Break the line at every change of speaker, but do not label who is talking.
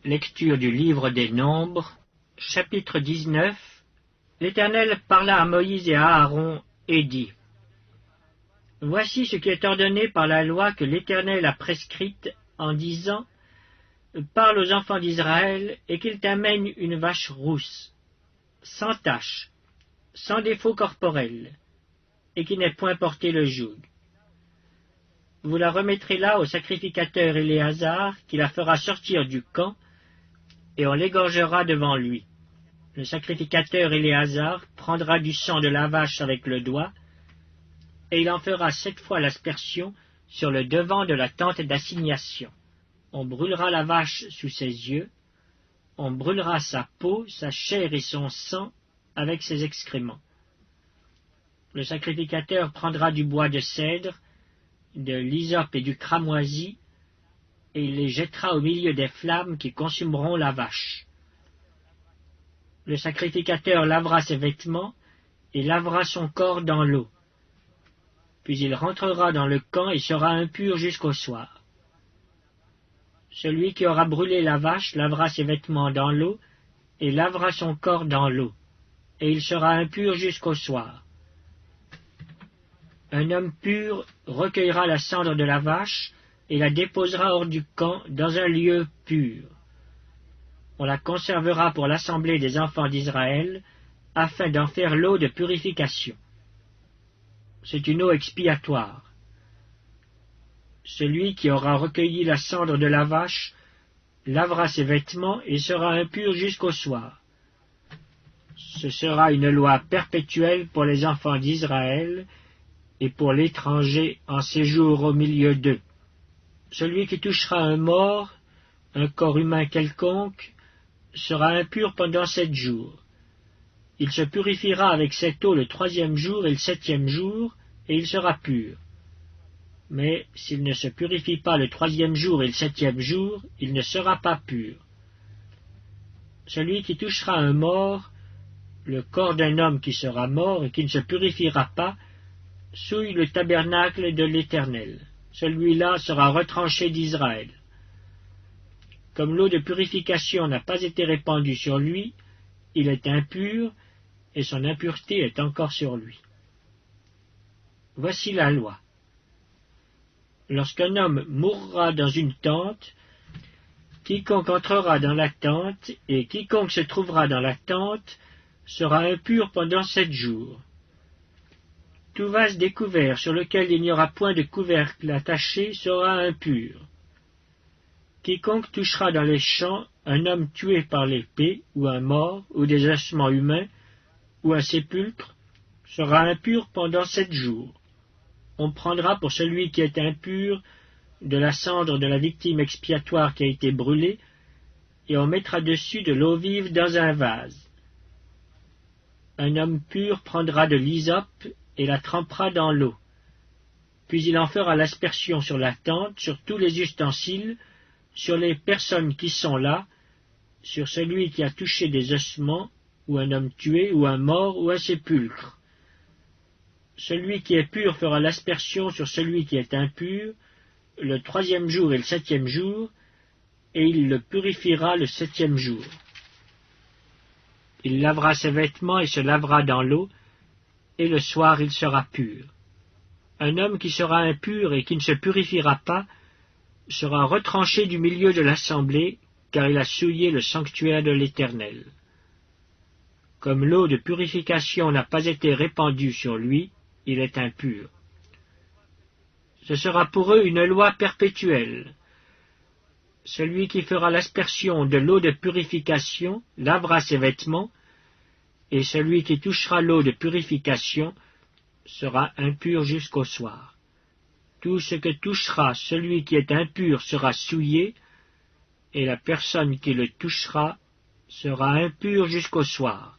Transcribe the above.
Lecture du livre des Nombres, chapitre 19. L'Éternel parla à Moïse et à Aaron et dit : Voici ce qui est ordonné par la loi que l'Éternel a prescrite en disant : Parle aux enfants d'Israël et qu'ils t'amènent une vache rousse, sans tache, sans défaut corporel, et qui n'ait point porté le joug. Vous la remettrez là au sacrificateur Éléazar, qui la fera sortir du camp, et on l'égorgera devant lui. Le sacrificateur Éléazar prendra du sang de la vache avec le doigt, et il en fera 7 fois l'aspersion sur le devant de la tente d'assignation. On brûlera la vache sous ses yeux, on brûlera sa peau, sa chair et son sang avec ses excréments. Le sacrificateur prendra du bois de cèdre, de l'hysope et du cramoisi, et il les jettera au milieu des flammes qui consumeront la vache. Le sacrificateur lavera ses vêtements et lavera son corps dans l'eau. Puis il rentrera dans le camp et sera impur jusqu'au soir. Celui qui aura brûlé la vache lavera ses vêtements dans l'eau et lavera son corps dans l'eau, et il sera impur jusqu'au soir. Un homme pur recueillera la cendre de la vache et la déposera hors du camp dans un lieu pur. On la conservera pour l'assemblée des enfants d'Israël, afin d'en faire l'eau de purification. C'est une eau expiatoire. Celui qui aura recueilli la cendre de la vache lavera ses vêtements et sera impur jusqu'au soir. Ce sera une loi perpétuelle pour les enfants d'Israël et pour l'étranger en séjour au milieu d'eux. Celui qui touchera un mort, un corps humain quelconque, sera impur pendant 7 jours. Il se purifiera avec cette eau le 3e jour et le 7e jour, et il sera pur. Mais s'il ne se purifie pas le 3e jour et le 7e jour, il ne sera pas pur. Celui qui touchera un mort, le corps d'un homme qui sera mort et qui ne se purifiera pas, souille le tabernacle de l'Éternel. Celui-là sera retranché d'Israël. Comme l'eau de purification n'a pas été répandue sur lui, il est impur, et son impureté est encore sur lui. Voici la loi. Lorsqu'un homme mourra dans une tente, quiconque entrera dans la tente et quiconque se trouvera dans la tente sera impur pendant 7 jours. Tout vase découvert sur lequel il n'y aura point de couvercle attaché sera impur. Quiconque touchera dans les champs un homme tué par l'épée, ou un mort, ou des ossements humains, ou un sépulcre, sera impur pendant 7 jours. On prendra pour celui qui est impur de la cendre de la victime expiatoire qui a été brûlée, et on mettra dessus de l'eau vive dans un vase. Un homme pur prendra de l'hysope et la trempera dans l'eau. Puis il en fera l'aspersion sur la tente, sur tous les ustensiles, sur les personnes qui sont là, sur celui qui a touché des ossements, ou un homme tué, ou un mort, ou un sépulcre. Celui qui est pur fera l'aspersion sur celui qui est impur, le 3e jour et le 7e jour, et il le purifiera le 7e jour. Il lavera ses vêtements et se lavera dans l'eau, et le soir il sera pur. Un homme qui sera impur et qui ne se purifiera pas sera retranché du milieu de l'assemblée, car il a souillé le sanctuaire de l'Éternel. Comme l'eau de purification n'a pas été répandue sur lui, il est impur. Ce sera pour eux une loi perpétuelle. Celui qui fera l'aspersion de l'eau de purification lavera ses vêtements, et celui qui touchera l'eau de purification sera impur jusqu'au soir. Tout ce que touchera celui qui est impur sera souillé, et la personne qui le touchera sera impure jusqu'au soir.